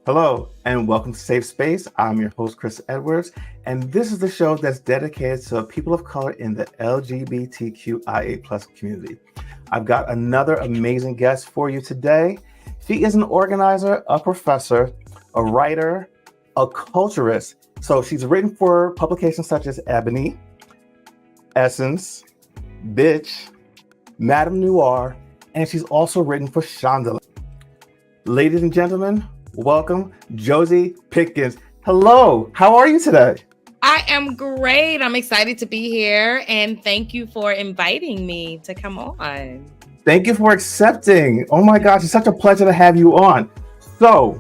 Hello, and welcome to Safe Space. I'm your host, Chris Edwards, and this is the show that's dedicated to people of color in the LGBTQIA plus community. I've got another amazing guest for you today. She is an organizer, a professor, a writer, a culturist. So she's written for publications such as Ebony, Essence, Bitch, Madame Noir, and she's also written for Chandelier. Ladies and gentlemen, welcome, Josie Pickens. Hello, how are you today? I am great. I'm excited to be here, and thank you for inviting me to come on. Thank you for accepting. Oh my gosh, it's such a pleasure to have you on. So,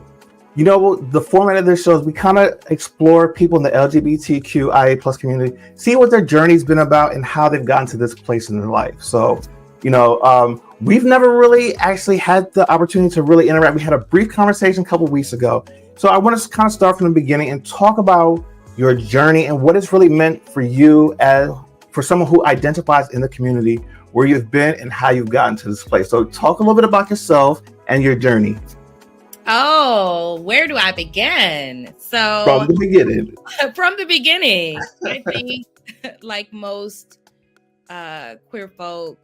the format of this show is we kind of explore people in the LGBTQIA plus community, see what their journey's been about and how they've gotten to this place in their life. So, we've never really actually had the opportunity to really interact. We had a brief conversation a couple weeks ago. So I want to kind of start from the beginning and talk about your journey and what it's really meant for you as for someone who identifies in the community, where you've been and how you've gotten to this place. So talk a little bit about yourself and your journey. Oh, where do I begin? So From the beginning. From the beginning, I think like most queer folk,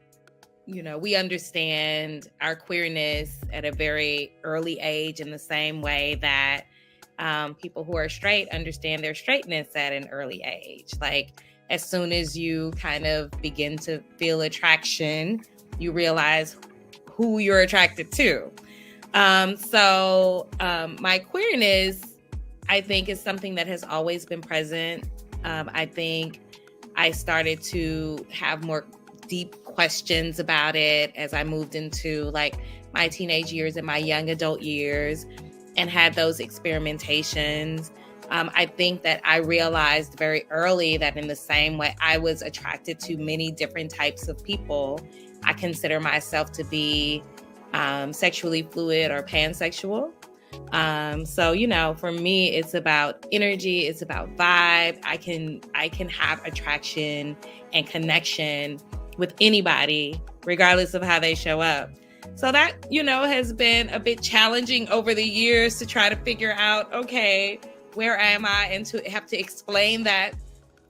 we understand our queerness at a very early age in the same way that people who are straight understand their straightness at an early age. Like as soon as you kind of begin to feel attraction, you realize who you're attracted to. My queerness, I think, is something that has always been present. I think I started to have more deep questions about it as I moved into like my teenage years and my young adult years and had those experimentations. I think that I realized very early that in the same way I was attracted to many different types of people, I consider myself to be sexually fluid or pansexual. For me, it's about energy, it's about vibe. I can have attraction and connection with anybody, regardless of how they show up. So that, has been a bit challenging over the years to try to figure out, okay, where am I? And to have to explain that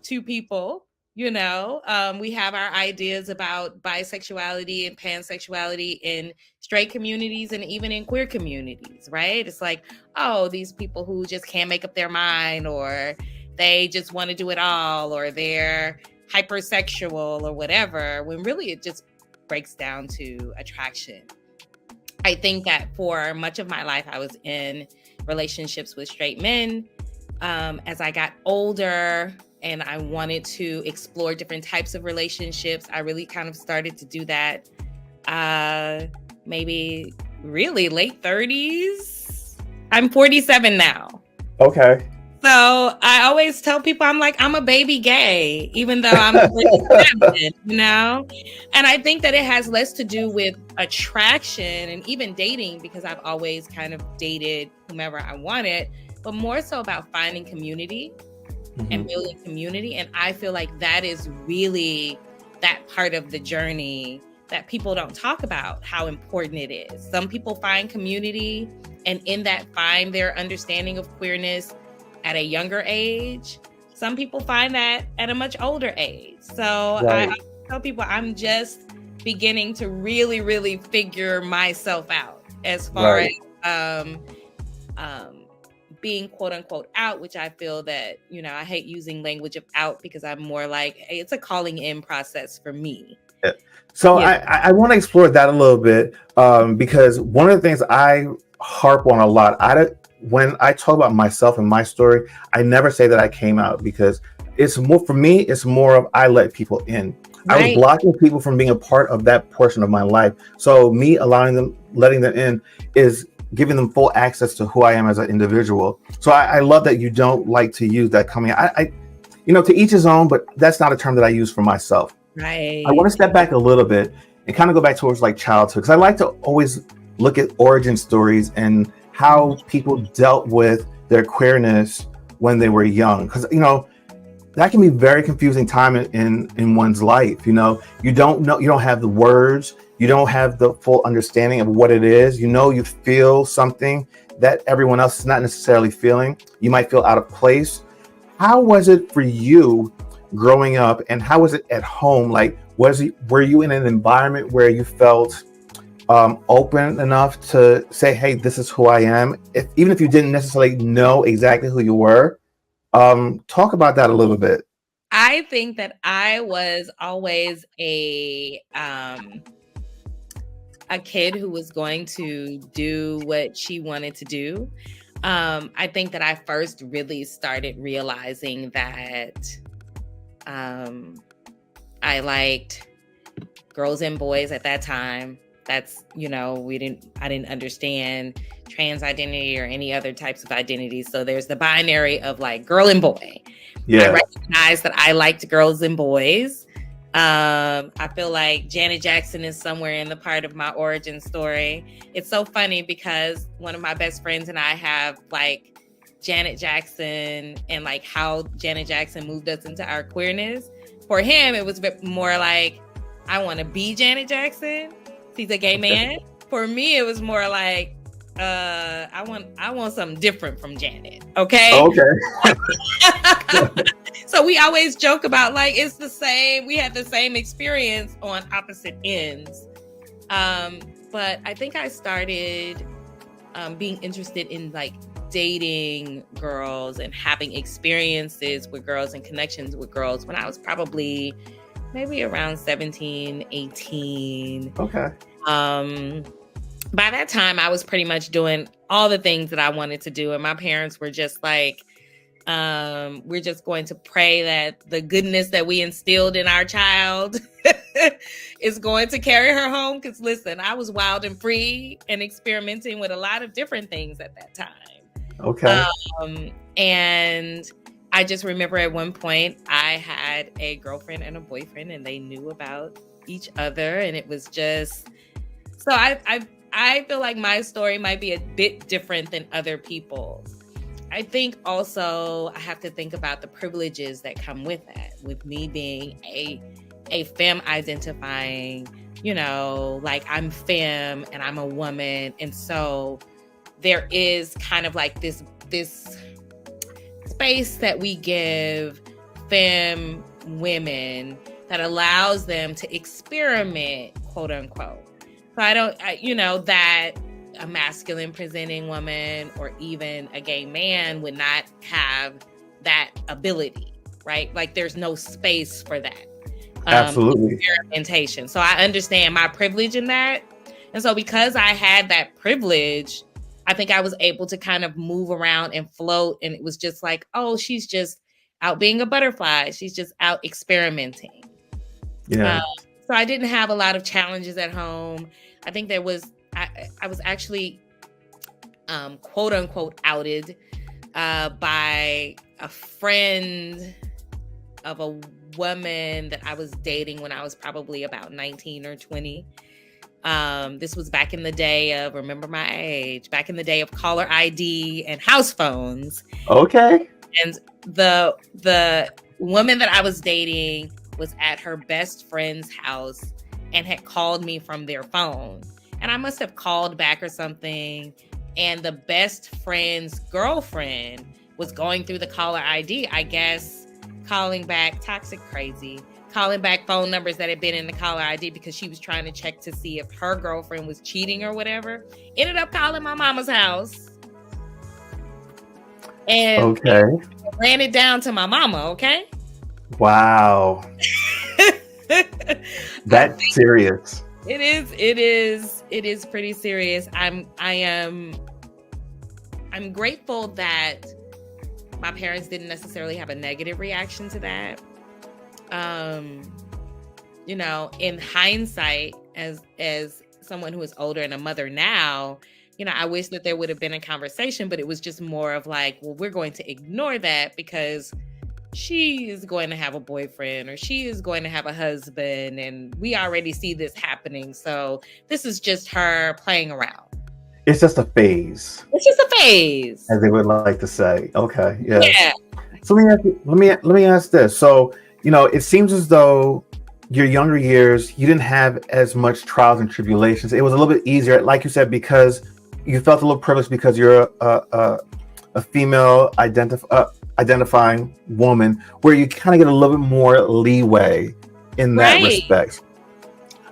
to people. We have our ideas about bisexuality and pansexuality in straight communities and even in queer communities, right? It's like, oh, these people who just can't make up their mind, or they just want to do it all, or they're hypersexual or whatever, when really it just breaks down to attraction. I think that for much of my life, I was in relationships with straight men. As I got older and I wanted to explore different types of relationships, I really kind of started to do that maybe really late 30s. I'm 47 now. Okay. So I always tell people I'm a baby gay, even though I'm 47, And I think that it has less to do with attraction and even dating, because I've always kind of dated whomever I wanted, but more so about finding community and building community. And I feel like that is really that part of the journey that people don't talk about, how important it is. Some people find community and in that find their understanding of queerness at a younger age. Some people find that at a much older age. So right. I tell people I'm just beginning to really, really figure myself out as far as being quote unquote out, which I feel that, I hate using language of out because I'm more like, hey, it's a calling in process for me. Yeah. So I want to explore that a little bit because one of the things I harp on a lot, when I talk about myself and my story, I never say that I came out, because it's more, for me, it's more of I let people in. Right. I was blocking people from being a part of that portion of my life. So me letting them in is giving them full access to who I am as an individual. So I love that you don't like to use that coming out. To each his own, but that's not a term that I use for myself. Right. I want to step back a little bit and kind of go back towards like childhood, because I like to always look at origin stories and how people dealt with their queerness when they were young. Because, that can be very confusing time in one's life. You don't know, you don't have the words, you don't have the full understanding of what it is. You feel something, that everyone else is not necessarily feeling. You might feel out of place. How was it for you growing up, and how was it at home? Like, were you in an environment where you felt open enough to say, "Hey, this is who I am," even if you didn't necessarily know exactly who you were? Talk about that a little bit. I think that I was always a kid who was going to do what she wanted to do. I think that I first really started realizing that I liked girls and boys at that time. That's, I didn't understand trans identity or any other types of identities. So there's the binary of like girl and boy. Yeah. I recognized that I liked girls and boys. I feel like Janet Jackson is somewhere in the part of my origin story. It's so funny because one of my best friends and I have like Janet Jackson and like how Janet Jackson moved us into our queerness. For him, it was more like, I want to be Janet Jackson. He's a gay man. For me, it was more like, I want something different from Janet. Okay. Okay. So we always joke about like, it's the same. We had the same experience on opposite ends. But I think I started being interested in like dating girls and having experiences with girls and connections with girls when I was probably maybe around 17, 18. Okay. By that time, I was pretty much doing all the things that I wanted to do. And my parents were just like, we're just going to pray that the goodness that we instilled in our child is going to carry her home. Because listen, I was wild and free and experimenting with a lot of different things at that time. Okay. And I just remember at one point I had a girlfriend and a boyfriend and they knew about each other. And it was just, so I feel like my story might be a bit different than other people's. I think also I have to think about the privileges that come with that, with me being a femme identifying, like I'm femme and I'm a woman. And so there is kind of like this space that we give femme women that allows them to experiment, quote unquote. So that a masculine presenting woman or even a gay man would not have that ability, right? Like there's no space for that. Absolutely. Experimentation. So I understand my privilege in that. And so because I had that privilege, I think I was able to kind of move around and float. And it was just like, oh, she's just out being a butterfly. She's just out experimenting. Yeah. So I didn't have a lot of challenges at home. I think I was actually, quote unquote, outed by a friend of a woman that I was dating when I was probably about 19 or 20. This was back in the day of, remember my age, back in the day of caller ID and house phones. Okay. And the woman that I was dating was at her best friend's house and had called me from their phone. And I must have called back or something. And the best friend's girlfriend was going through the caller ID, I guess, calling back toxic crazy, calling back phone numbers that had been in the caller ID because she was trying to check to see if her girlfriend was cheating or whatever. Ended up calling my mama's house. And ran it down to my mama, okay? Wow. That's serious. It is pretty serious. I'm grateful that my parents didn't necessarily have a negative reaction to that. In hindsight, as someone who is older and a mother now, I wish that there would have been a conversation, but it was just more of like, well, we're going to ignore that because she is going to have a boyfriend or she is going to have a husband and we already see this happening. So this is just her playing around. It's just a phase. It's just a phase, as they would like to say. Okay. Yeah. Yeah. So let me ask this. So, it seems as though your younger years, you didn't have as much trials and tribulations. It was a little bit easier, like you said, because you felt a little privileged because you're a female identifying woman, where you kind of get a little bit more leeway in that Right. respect.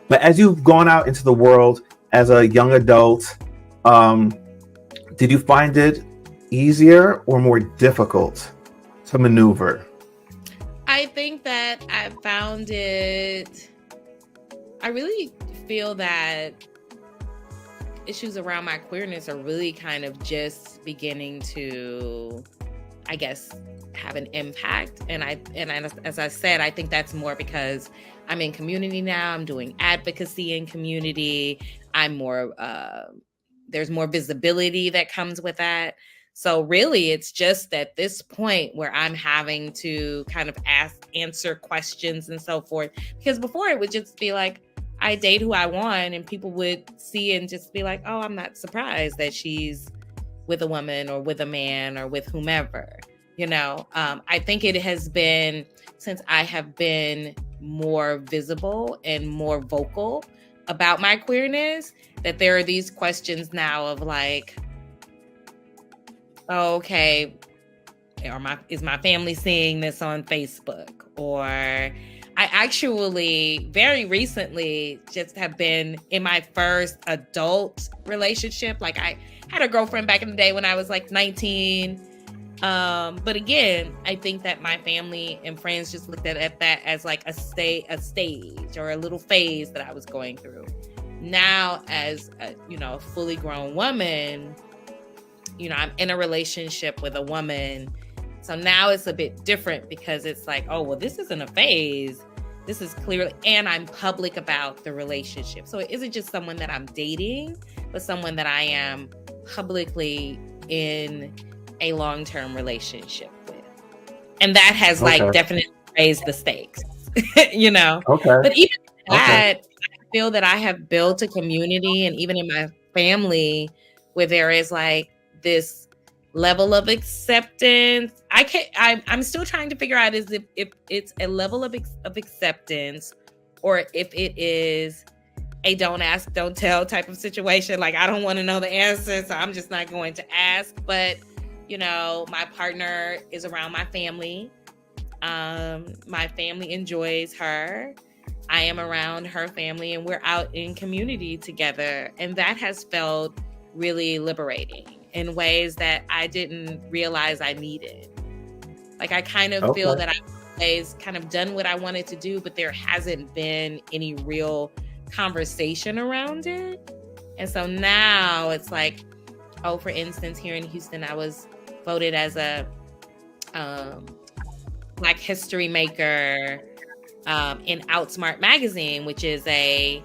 But as you've gone out into the world as a young adult, um, did you find it easier or more difficult to maneuver? I think that I found it, I really feel that issues around my queerness are really kind of just beginning to, I guess, have an impact. As I said, I think that's more because I'm in community now. I'm doing advocacy in community. I'm more, there's more visibility that comes with that. So really, it's just at this point where I'm having to kind of answer questions and so forth. Because before it would just be like, I date who I want, and people would see and just be like, oh, I'm not surprised that she's with a woman or with a man or with whomever. I think it has been, since I have been more visible and more vocal about my queerness, that there are these questions now of like, oh, okay, is my family seeing this on Facebook? Or I actually very recently just have been in my first adult relationship. Like, I had a girlfriend back in the day when I was like 19. But again, I think that my family and friends just looked at that as like a stage or a little phase that I was going through. Now, as a fully grown woman, I'm in a relationship with a woman. So now it's a bit different because it's like, oh, well, this isn't a phase. This is clearly, and I'm public about the relationship. So it isn't just someone that I'm dating, but someone that I am publicly in a long-term relationship with. And that has like definitely raised the stakes, Okay. But even that, I feel that I have built a community, and even in my family, where there is like this level of acceptance. I'm still trying to figure out if it's a level of acceptance, or if it is a don't ask, don't tell type of situation. Like, I don't want to know the answer, so I'm just not going to ask. But my partner is around my family. My family enjoys her. I am around her family, and we're out in community together. And that has felt really liberating in ways that I didn't realize I needed. Like, I kind of feel that I've always kind of done what I wanted to do, but there hasn't been any real conversation around it. And so now it's like, oh, for instance, here in Houston, I was voted as a Black History Maker in Outsmart magazine, which is a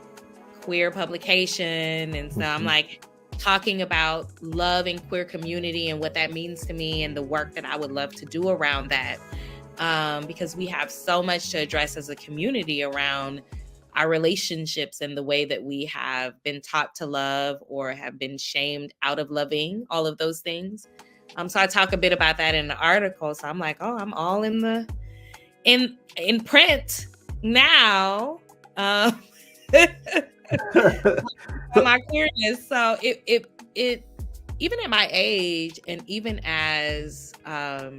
queer publication. And so I'm like talking about love and queer community and what that means to me, and the work that I would love to do around that. Because we have so much to address as a community around our relationships and the way that we have been taught to love or have been shamed out of loving, all of those things. So I talk a bit about that in the article. So I'm like, oh, I'm all in print now. My queerness. So it even at my age, and even as I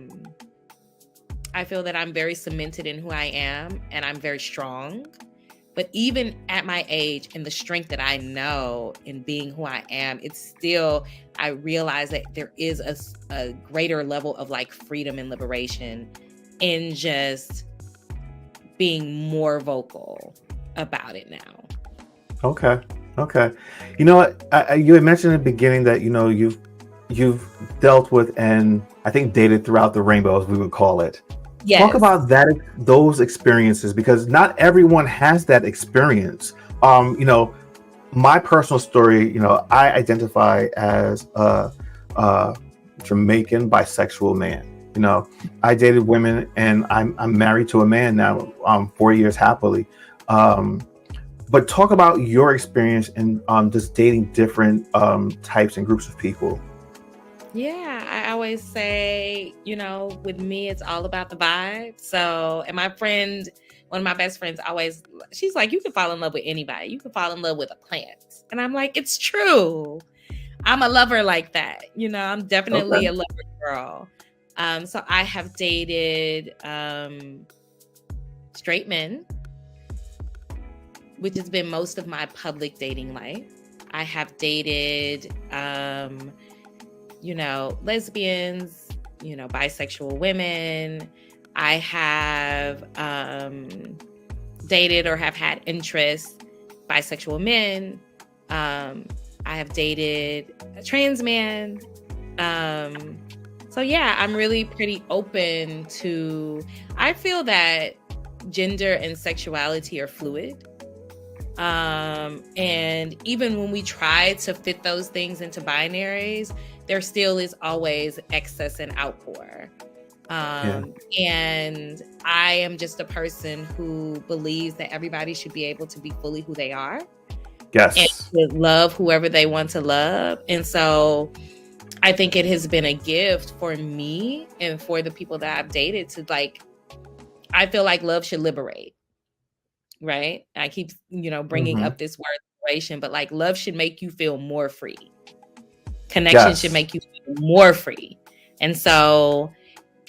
feel that I'm very cemented in who I am, and I'm very strong. But even at my age and the strength that I know in being who I am, it's still, I realize that there is a greater level of like freedom and liberation in just being more vocal about it now. Okay. You know what? You had mentioned in the beginning that you've dealt with, and I think dated throughout the rainbow, as we would call it. Yes. Talk about those experiences, because not everyone has that experience. My personal story, I identify as a Jamaican bisexual man. I dated women, and I'm married to a man now, 4 years happily. But talk about your experience in just dating different types and groups of people. Yeah, I always say, with me, it's all about the vibe. So, and my friend, one of my best friends, she's like, you can fall in love with anybody. You can fall in love with a plant. And I'm like, it's true. I'm a lover like that. You know, I'm definitely Okay. a lover girl. So I have dated straight men, which has been most of my public dating life. I have dated, lesbians, bisexual women. I have dated or have had interest bisexual men. I have dated a trans man. So yeah, I'm really pretty open to, I feel that gender and sexuality are fluid. And even when we try to fit those things into binaries, there still is always excess and outpour. And I am just a person who believes that everybody should be able to be fully who they are. Yes. And to love whoever they want to love. And so I think it has been a gift for me and for the people that I've dated to I feel like love should liberate. Right? I keep, bringing up this word liberation, but love should make you feel more free. Connection should make you feel more free. And so,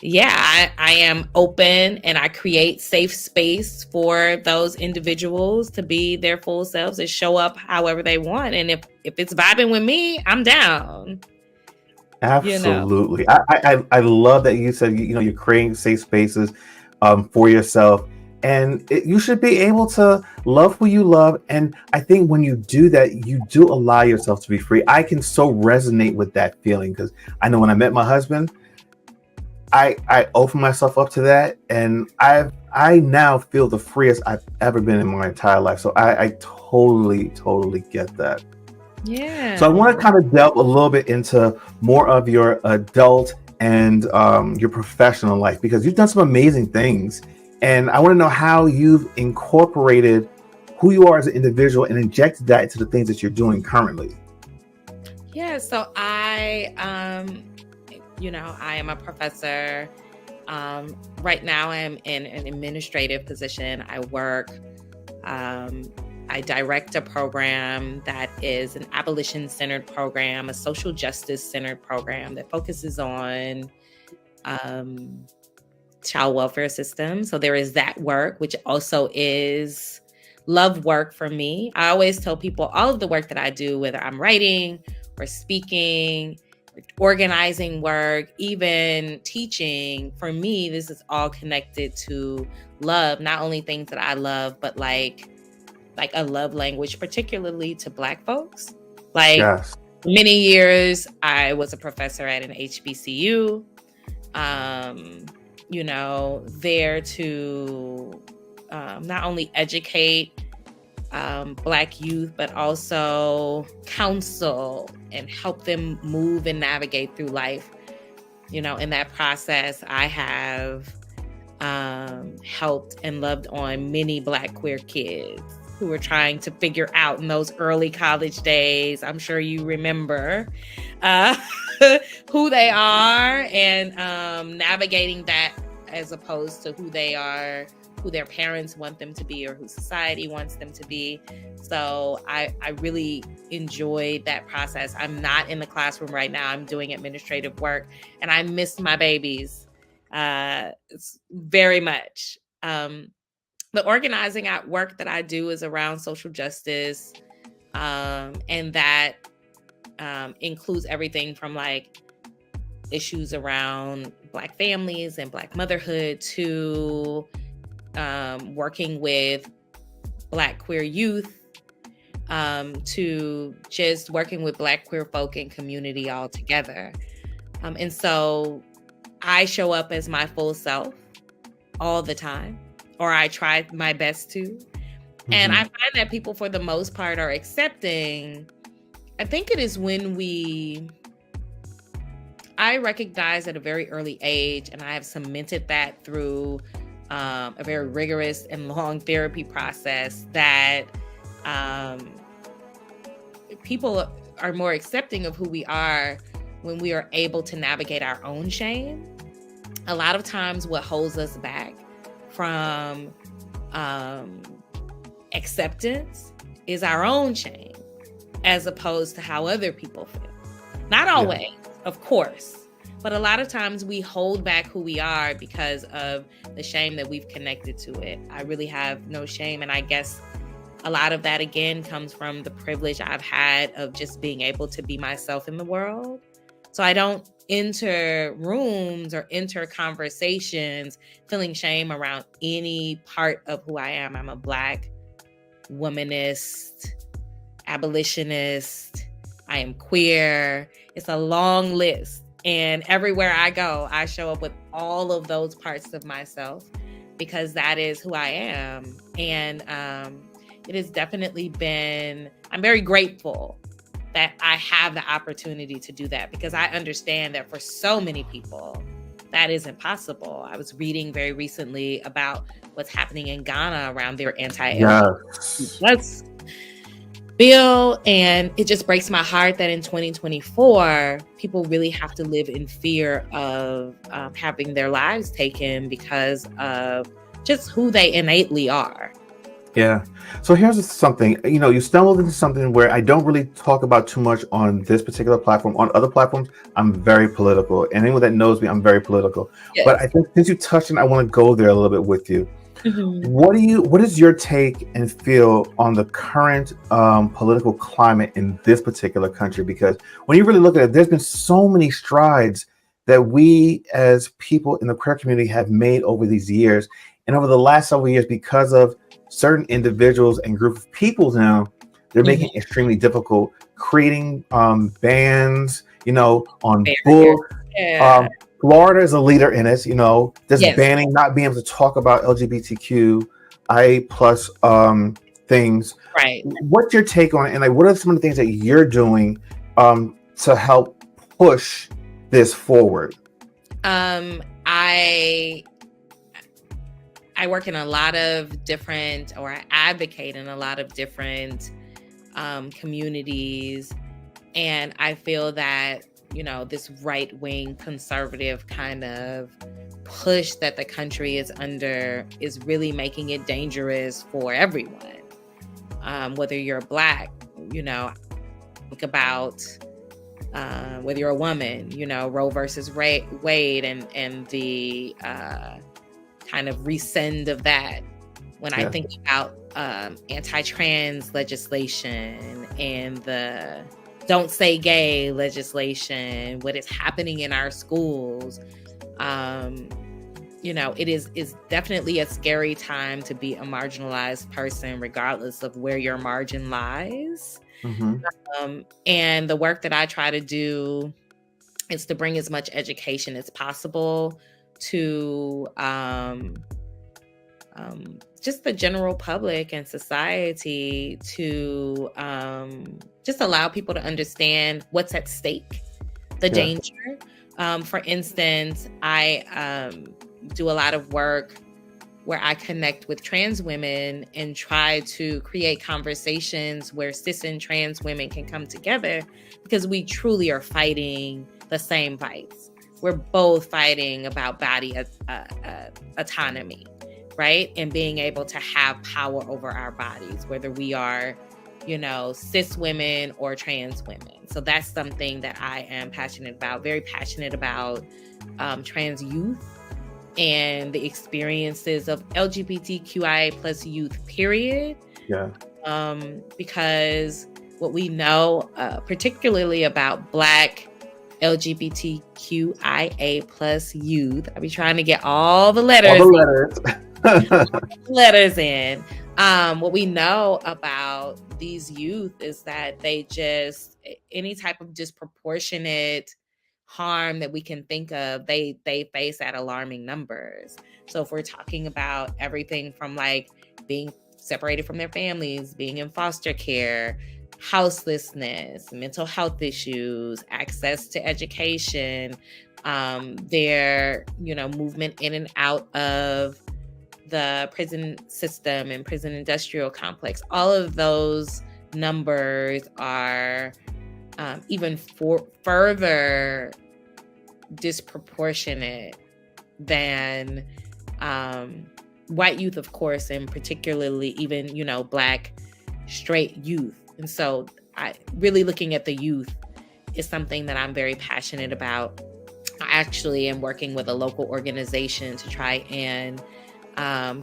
yeah, I am open and I create safe space for those individuals to be their full selves and show up however they want. And if it's vibing with me, I'm down. Absolutely. I love that you said, you're creating safe spaces for yourself. And you should be able to love who you love. And I think when you do that, you do allow yourself to be free. I can so resonate with that feeling because I know when I met my husband, I opened myself up to that. And I now feel the freest I've ever been in my entire life. So I totally, totally get that. Yeah. So I want to kind of delve a little bit into more of your adult and your professional life because you've done some amazing things. And I want to know how you've incorporated who you are as an individual and injected that into the things that you're doing currently. Yeah, so I am a professor. Right now I'm in an administrative position. I work, I direct a program that is an abolition-centered program, a social justice-centered program that focuses on child welfare system. So there is that work, which also is love work for me. I always tell people all of the work that I do, whether I'm writing or speaking, organizing work, even teaching, for me, this is all connected to love, not only things that I love, but like a love language, particularly to Black folks. Yes. Many years, I was a professor at an HBCU. There to not only educate Black youth, but also counsel and help them move and navigate through life. In that process, I have helped and loved on many Black queer kids who were trying to figure out in those early college days. I'm sure you remember who they are and navigating that as opposed to who they are, who their parents want them to be or who society wants them to be. So I really enjoyed that process. I'm not in the classroom right now. I'm doing administrative work and I miss my babies very much. The organizing at work that I do is around social justice, and that includes everything from issues around Black families and Black motherhood to working with Black queer youth, to just working with Black queer folk and community all together. And so I show up as my full self all the time, or I try my best to. Mm-hmm. And I find that people, for the most part, are accepting. I think it is when I recognize at a very early age, and I have cemented that through a very rigorous and long therapy process, that people are more accepting of who we are when we are able to navigate our own shame. A lot of times what holds us back from acceptance is our own shame, as opposed to how other people feel. Not always, of course, but a lot of times we hold back who we are because of the shame that we've connected to it. I really have no shame. And I guess a lot of that, again, comes from the privilege I've had of just being able to be myself in the world. So I don't enter rooms or enter conversations feeling shame around any part of who I am. I'm a Black womanist, abolitionist. I am queer. It's a long list. And everywhere I go, I show up with all of those parts of myself because that is who I am. And it has definitely been, I'm very grateful that I have the opportunity to do that because I understand that for so many people, that isn't possible. I was reading very recently about what's happening in Ghana around their anti-LGBT bill, and it just breaks my heart that in 2024, people really have to live in fear of having their lives taken because of just who they innately are. Yeah. So here's something, you stumbled into something where I don't really talk about too much on this particular platform. On other platforms, I'm very political. And anyone that knows me, I'm very political. Yes. But I think since you touched on, I want to go there a little bit with you. Mm-hmm. What is your take and feel on the current political climate in this particular country? Because when you really look at it, there's been so many strides that we as people in the queer community have made over these years. And over the last several years, because of certain individuals and group of people now, they're making it extremely difficult, creating bans, on books. Yeah. Florida is a leader in it, just banning, not being able to talk about LGBTQIA plus things. Right. What's your take on it? And what are some of the things that you're doing to help push this forward? I work in a lot of different, or I advocate in a lot of different communities. And I feel that, this right-wing conservative kind of push that the country is under is really making it dangerous for everyone. Whether you're Black, think about whether you're a woman, Roe versus Wade and the kind of rescind of that. When I think about anti-trans legislation and the Don't Say Gay legislation, what is happening in our schools, it is definitely a scary time to be a marginalized person, regardless of where your margin lies. Mm-hmm. And the work that I try to do is to bring as much education as possible to just the general public and society to just allow people to understand what's at stake, the danger. For instance, I do a lot of work where I connect with trans women and try to create conversations where cis and trans women can come together because we truly are fighting the same fights. We're both fighting about body autonomy, right? And being able to have power over our bodies, whether we are, cis women or trans women. So that's something that I am passionate about, very passionate about trans youth and the experiences of LGBTQIA plus youth, period. Yeah. Because what we know, particularly about Black LGBTQIA plus youth. I be trying to get all the letters in. What we know about these youth is that they just, any type of disproportionate harm that we can think of, they face at alarming numbers. So if we're talking about everything from being separated from their families, being in foster care, houselessness, mental health issues, access to education, their, movement in and out of the prison system and prison industrial complex, all of those numbers are even further disproportionate than white youth, of course, and particularly even, Black straight youth. And so I really looking at the youth is something that I'm very passionate about. I actually am working with a local organization to try and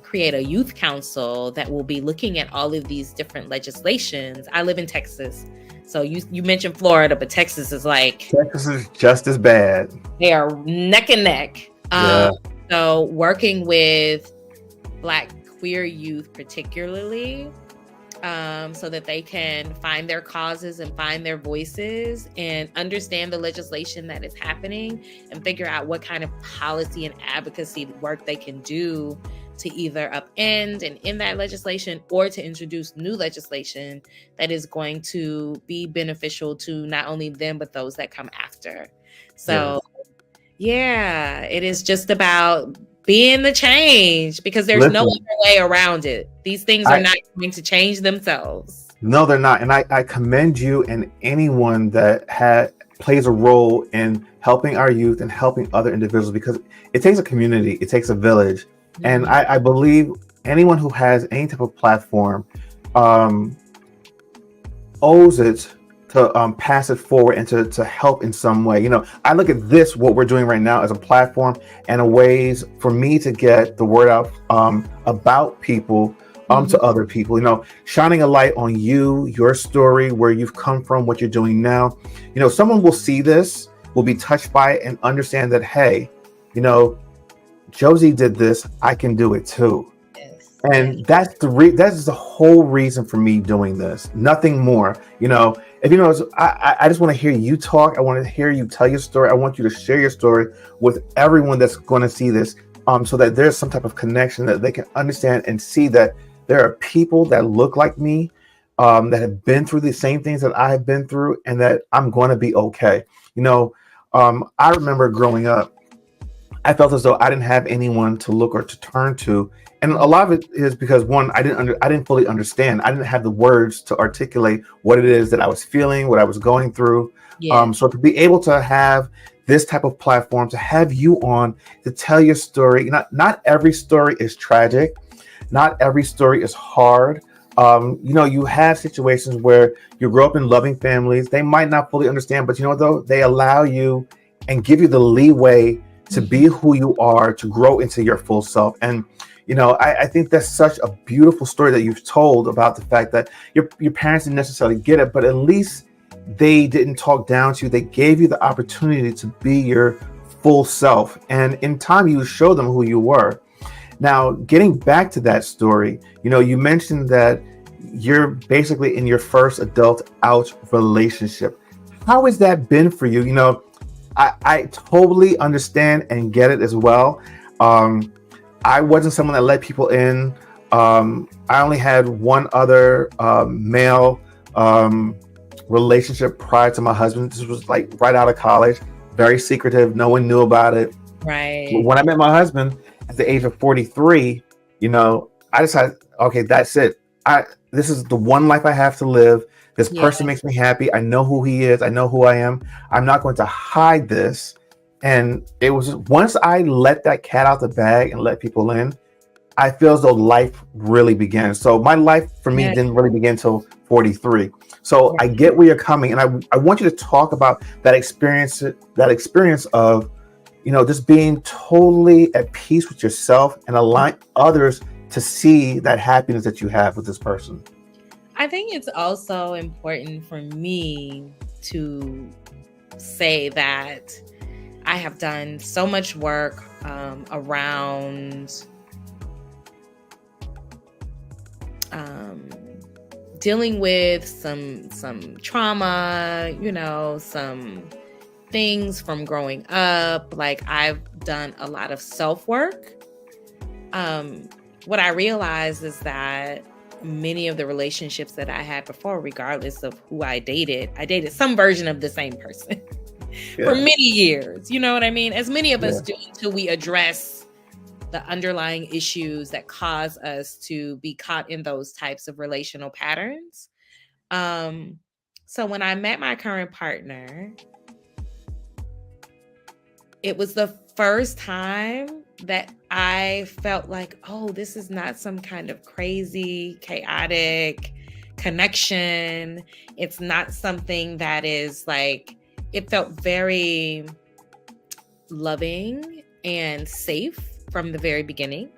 create a youth council that will be looking at all of these different legislations. I live in Texas. So you mentioned Florida, but Texas is like, Texas is just as bad. they are neck and neck. Yeah. So working with Black queer youth particularly, so that they can find their causes and find their voices and understand the legislation that is happening and figure out what kind of policy and advocacy work they can do to either upend and end that legislation or to introduce new legislation that is going to be beneficial to not only them, but those that come after. So, yeah, it is just about being the change, because there's no other way around it. These things are not going to change themselves. No, they're not. And I commend you and anyone that plays a role in helping our youth and helping other individuals, because it takes a community, it takes a village. Mm-hmm. And I believe anyone who has any type of platform owes it to pass it forward and to help in some way. You know, I look at this, what we're doing right now, as a platform and a ways for me to get the word out about people to other people, you know, shining a light on you, your story, where you've come from, what you're doing now. You know, someone will see this, will be touched by it and understand that, hey, you know, Josie did this, I can do it too. Yes. And that's the whole reason for me doing this. Nothing more. You know, if you know, I just want to hear you talk. I want to hear you tell your story. I want you to share your story with everyone that's going to see this, so that there's some type of connection that they can understand and see that there are people that look like me, that have been through the same things that I have been through, and that I'm going to be okay. You know, I remember growing up, I felt as though I didn't have anyone to look or to turn to. And a lot of it is because, one, I didn't fully understand. I didn't have the words to articulate what it is that I was feeling, what I was going through. Yeah. So to be able to have this type of platform, to have you on, to tell your story, not every story is tragic. Not every story is hard. You know, you have situations where you grow up in loving families. They might not fully understand, but you know what, though? They allow you and give you the leeway to be who you are, to grow into your full self. And, you know, I think that's such a beautiful story that you've told about the fact that your parents didn't necessarily get it, but at least they didn't talk down to you. They gave you the opportunity to be your full self. And in time, you show them who you were. Now, getting back to that story, you know, you mentioned that you're basically in your first adult out relationship. How has that been for you? You know, I totally understand and get it as well. I wasn't someone that let people in. I only had one other male relationship prior to my husband. This was like right out of college, very secretive. No one knew about it. Right. When I met my husband at the age of 43, you know, I decided, okay, that's it. This is the one life I have to live. This person makes me happy. I know who he is. I know who I am. I'm not going to hide this. And it was just, once I let that cat out the bag and let people in, I feel as though life really began. So my life for me didn't really begin until 43. So I get where you're coming. And I want you to talk about that experience of, you know, just being totally at peace with yourself and allowing others to see that happiness that you have with this person. I think it's also important for me to say that I have done so much work around dealing with some trauma, you know, some things from growing up. Like, I've done a lot of self-work. What I realized is that many of the relationships that I had before, regardless of who I dated some version of the same person for many years. You know what I mean? As many of us do, until we address the underlying issues that cause us to be caught in those types of relational patterns. So when I met my current partner, it was the first time that I felt like, oh, this is not some kind of crazy, chaotic connection. It's not something that is like it felt very loving and safe from the very beginning.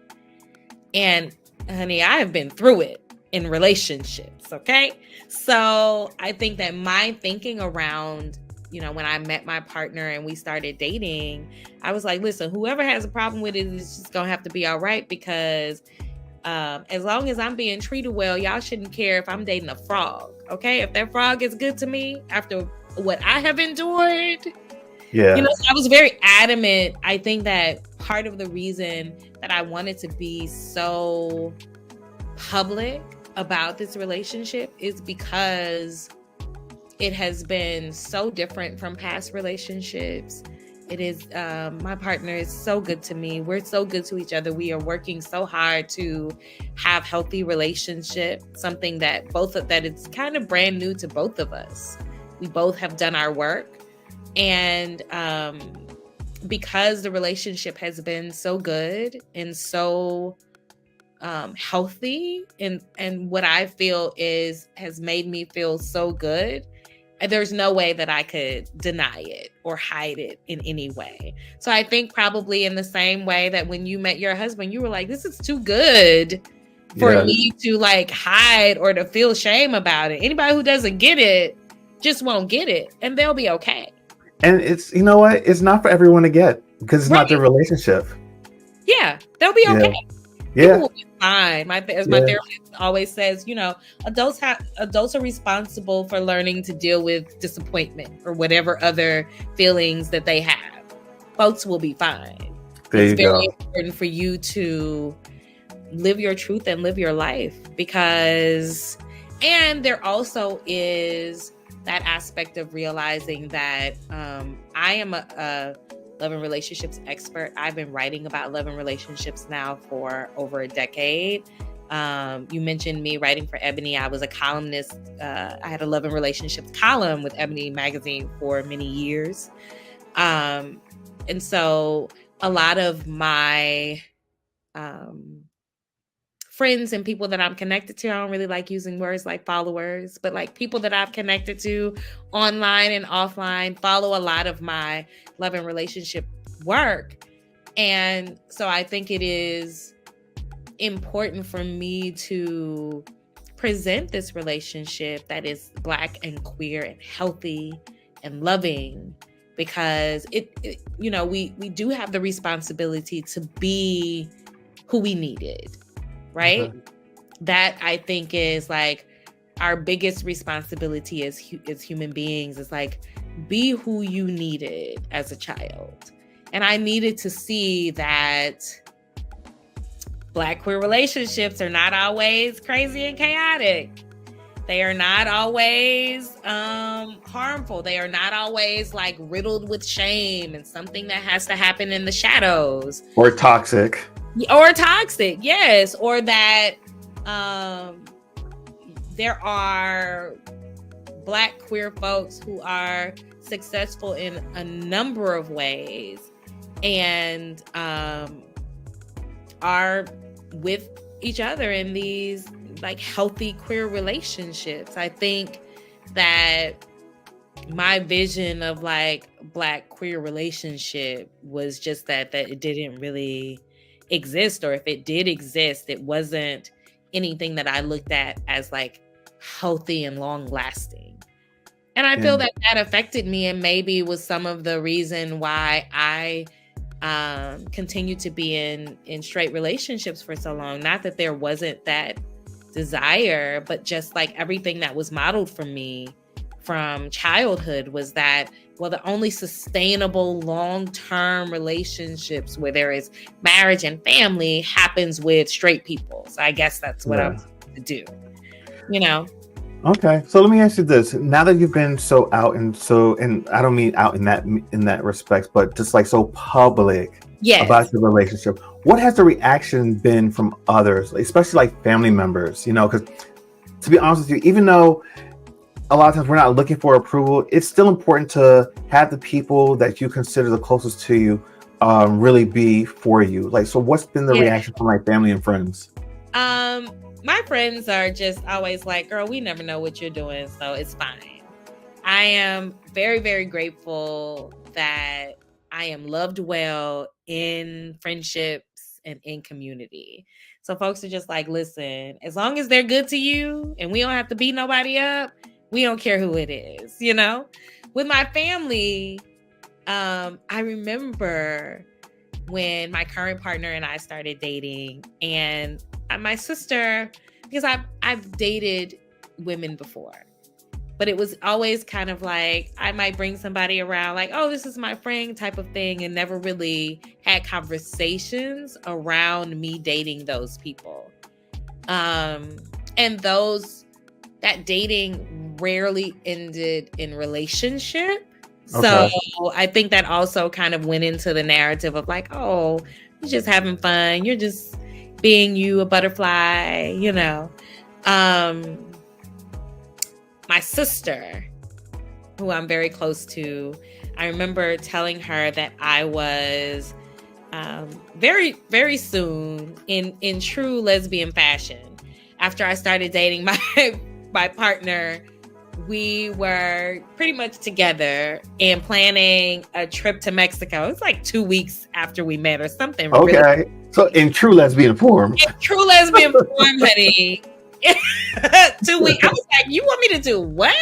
And honey, I have been through it in relationships. Okay. So I think that my thinking around, when I met my partner and we started dating, I was like, listen, whoever has a problem with it is just going to have to be all right, because as long as I'm being treated well, y'all shouldn't care if I'm dating a frog. Okay. If that frog is good to me after what I have endured. Yeah. I was very adamant. I think that part of the reason that I wanted to be so public about this relationship is because it has been so different from past relationships. It is, my partner is so good to me. We're so good to each other. We are working so hard to have healthy relationship, something that it's kind of brand new to both of us. We both have done our work. And because the relationship has been so good and so healthy, and what I feel has made me feel so good, there's no way that I could deny it or hide it in any way. So I think probably in the same way that when you met your husband, you were like, this is too good for me to like hide or to feel shame about it. Anybody who doesn't get it just won't get it, and they'll be okay. And it's, you know what? It's not for everyone to get, because it's not their relationship. Yeah, they'll be okay. Yeah. People will be fine. My therapist always says, adults are responsible for learning to deal with disappointment or whatever other feelings that they have. Folks will be fine. It's very important for you to live your truth and live your life, and there also is that aspect of realizing that I am a love and relationships expert. I've been writing about love and relationships now for over a decade. You mentioned me writing for Ebony. I was a columnist. I had a love and relationships column with Ebony magazine for many years. And so a lot of my friends and people that I'm connected to, I don't really like using words like followers, but like people that I've connected to online and offline follow a lot of my love and relationship work. And so I think it is important for me to present this relationship that is Black and queer and healthy and loving, because we do have the responsibility to be who we needed. Right? That I think is like our biggest responsibility as human beings, is like, be who you needed as a child. And I needed to see that Black queer relationships are not always crazy and chaotic. They are not always harmful. They are not always like riddled with shame and something that has to happen in the shadows. Or toxic. Yes. Or that there are Black queer folks who are successful in a number of ways and are with each other in these like healthy queer relationships. I think that my vision of like Black queer relationship was just that it didn't really exist, or if it did exist, it wasn't anything that I looked at as like healthy and long lasting. And I feel that affected me, and maybe was some of the reason why I continued to be in straight relationships for so long. Not that there wasn't that desire, but just like everything that was modeled for me from childhood was that, well, the only sustainable long-term relationships where there is marriage and family happens with straight people. So I guess that's what I'm to do, Okay, so let me ask you this: now that you've been so out and I don't mean out in that respect, but just like so public about the relationship, what has the reaction been from others, especially like family members? Because to be honest with you, even though a lot of times we're not looking for approval, it's still important to have the people that you consider the closest to you really be for you. Like, so what's been the reaction from like family and friends? My friends are just always like, girl, we never know what you're doing, so it's fine. I am very, very grateful that I am loved well in friendships and in community. So folks are just like, listen, as long as they're good to you and we don't have to beat nobody up, we don't care who it is, you know? With my family, I remember when my current partner and I started dating, and my sister, because I've dated women before, but it was always kind of like I might bring somebody around like, oh, this is my friend type of thing, and never really had conversations around me dating those people. And that dating rarely ended in relationship. Okay. So I think that also kind of went into the narrative of like, oh, you're just having fun. You're just being you, a butterfly, you know. My sister, who I'm very close to, I remember telling her that I was very, very soon in true lesbian fashion. After I started dating my partner, we were pretty much together and planning a trip to Mexico. It's like 2 weeks after we met or something. Okay. Really. So in true lesbian form. In true lesbian form, honey. 2 weeks. I was like, you want me to do what?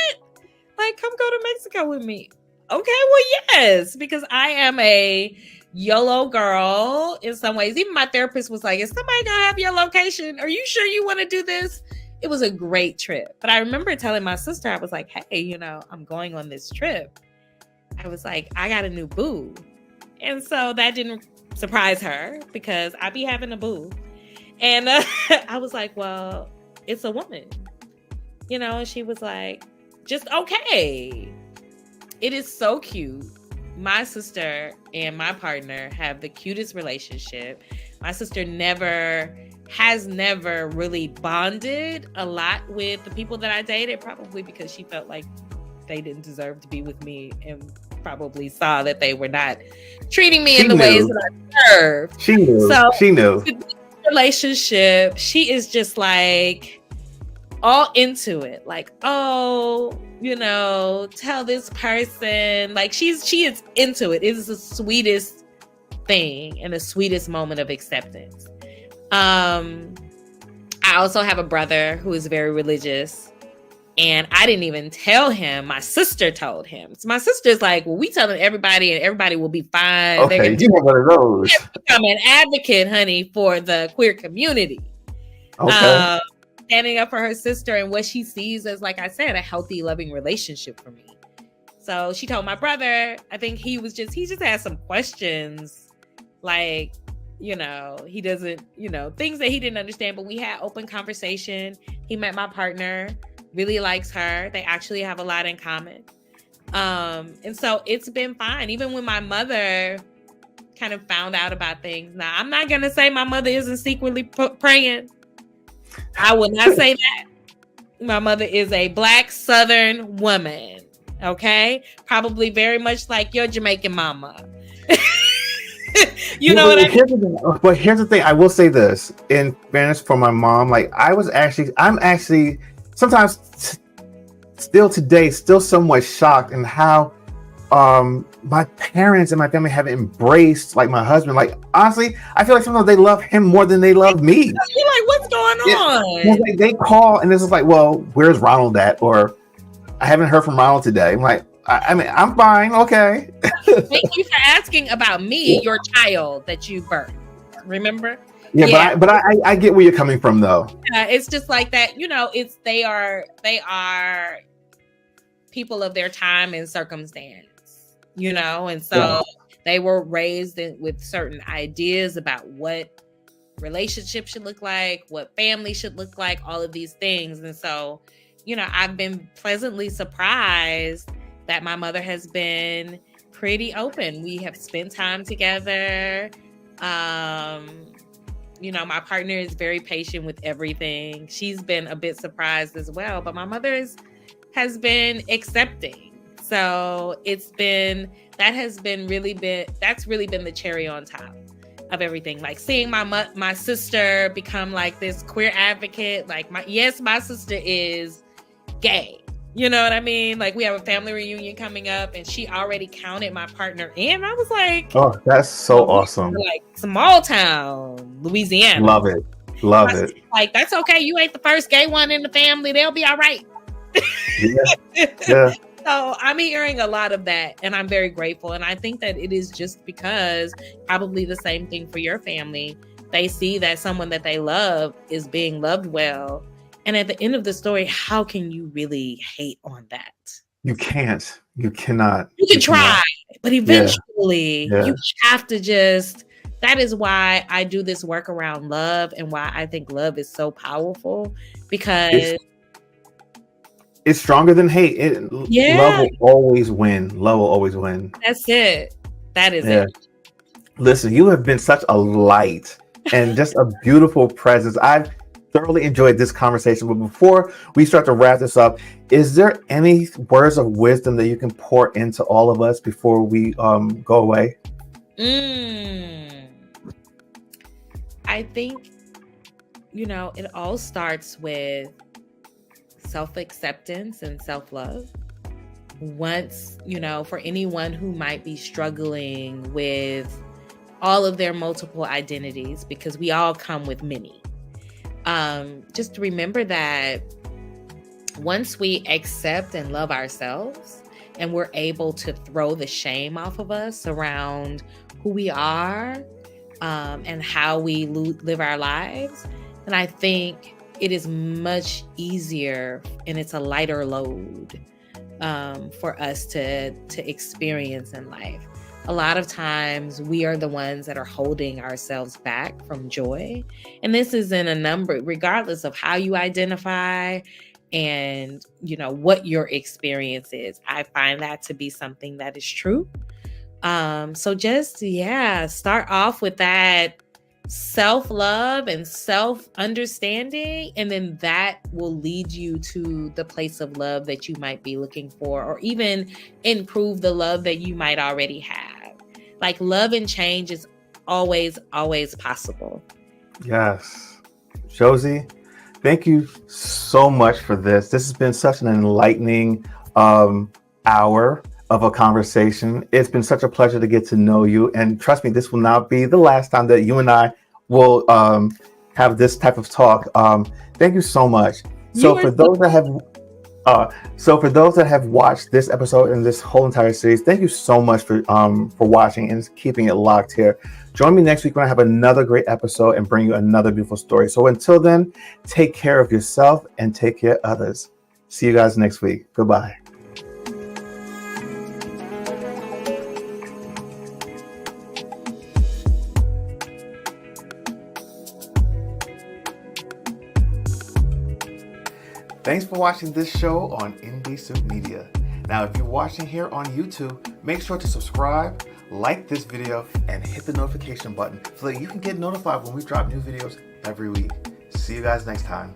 Like, come go to Mexico with me. Okay, well, yes, because I am a YOLO girl in some ways. Even my therapist was like, is somebody gonna have your location? Are you sure you want to do this? It was a great trip. But I remember telling my sister, I was like, hey, you know, I'm going on this trip. I was like, I got a new boo. And so that didn't surprise her because I be having a boo. And I was like, well, it's a woman, you know? And she was like, just okay. It is so cute. My sister and my partner have the cutest relationship. My sister has never really bonded a lot with the people that I dated, probably because she felt like they didn't deserve to be with me and probably saw that they were not treating me in the ways that I deserved. She knew. So she knew. Relationship, she is just like all into it. Like, oh, you know, tell this person. Like she is into it. It is the sweetest thing and the sweetest moment of acceptance. I also have a brother who is very religious, and I didn't even tell him. My sister told him. So my sister's like, well, we telling everybody and everybody will be fine. Okay, you want one of those. I'm an advocate, honey, for the queer community. Okay. Standing up for her sister and what she sees as, like I said, a healthy, loving relationship for me. So she told my brother, I think he just asked some questions, like, you know, he doesn't, you know, things that he didn't understand, but we had open conversation. He met my partner, really likes her. They actually have a lot in common. And so it's been fine. Even when my mother kind of found out about things. Now, I'm not going to say my mother isn't secretly praying. I will not say that. My mother is a Black Southern woman. Okay? Probably very much like your Jamaican mama. You know what I mean? But here's the thing. I will say this in fairness for my mom. Like I'm actually sometimes still today, still somewhat shocked in how my parents and my family have embraced like my husband. Like honestly, I feel like sometimes they love him more than they love me. You're like, what's going on? It's like they call and it's just like, well, where's Ronald at? Or I haven't heard from Ronald today. I'm like, I mean, I'm fine. Okay. Thank you for asking about me, your child that you birthed. Remember? Yeah. But I get where you're coming from, though. Yeah, it's just like that. You know, they are people of their time and circumstance. You know, and so they were raised with certain ideas about what relationships should look like, what family should look like, all of these things. And so, you know, I've been pleasantly surprised that my mother has been pretty open. We have spent time together. You know, my partner is very patient with everything. She's been a bit surprised as well, but my mother has been accepting. So that's really been the cherry on top of everything. Like seeing my sister become like this queer advocate. Like my sister is gay. You know what I mean? Like, we have a family reunion coming up, and she already counted my partner in. I was like, Oh, that's so awesome. like small town, Louisiana. Love it. Love it. Like, that's okay. You ain't the first gay one in the family. They'll be all right. Yeah. So I'm hearing a lot of that, and I'm very grateful. And I think that it is just because probably the same thing for your family. They see that someone that they love is being loved well. And at the end of the story, how can you really hate on that? You can't. You cannot. You can try, but eventually you have to just, that is why I do this work around love and why I think love is so powerful, because it's stronger than hate. Love will always win. Love will always win. That's it. That is it. Listen, you have been such a light and just a beautiful presence. I've thoroughly enjoyed this conversation. But before we start to wrap this up, is there any words of wisdom that you can pour into all of us before we go away? I think, it all starts with self-acceptance and self-love. Once, for anyone who might be struggling with all of their multiple identities, because we all come with many, just remember that once we accept and love ourselves and we're able to throw the shame off of us around who we are and how we live our lives, then I think it is much easier and it's a lighter load for us to experience in life. A lot of times we are the ones that are holding ourselves back from joy. And this is in a number, regardless of how you identify and, what your experience is. I find that to be something that is true. So just, start off with that self-love and self-understanding, and then that will lead you to the place of love that you might be looking for, or even improve the love that you might already have. Like, love and change is always possible. Yes. Josie, thank you so much for this. This has been such an enlightening hour of a conversation. It's been such a pleasure to get to know you. And trust me, this will not be the last time that you and I will have this type of talk. Thank you so much. So for those that have watched this episode and this whole entire series, thank you so much for watching and keeping it locked here. Join me next week when I have another great episode and bring you another beautiful story. So until then, take care of yourself and take care of others. See you guys next week. Goodbye. Thanks for watching this show on Indecent Media. Now, if you're watching here on YouTube, make sure to subscribe, like this video, and hit the notification button so that you can get notified when we drop new videos every week. See you guys next time.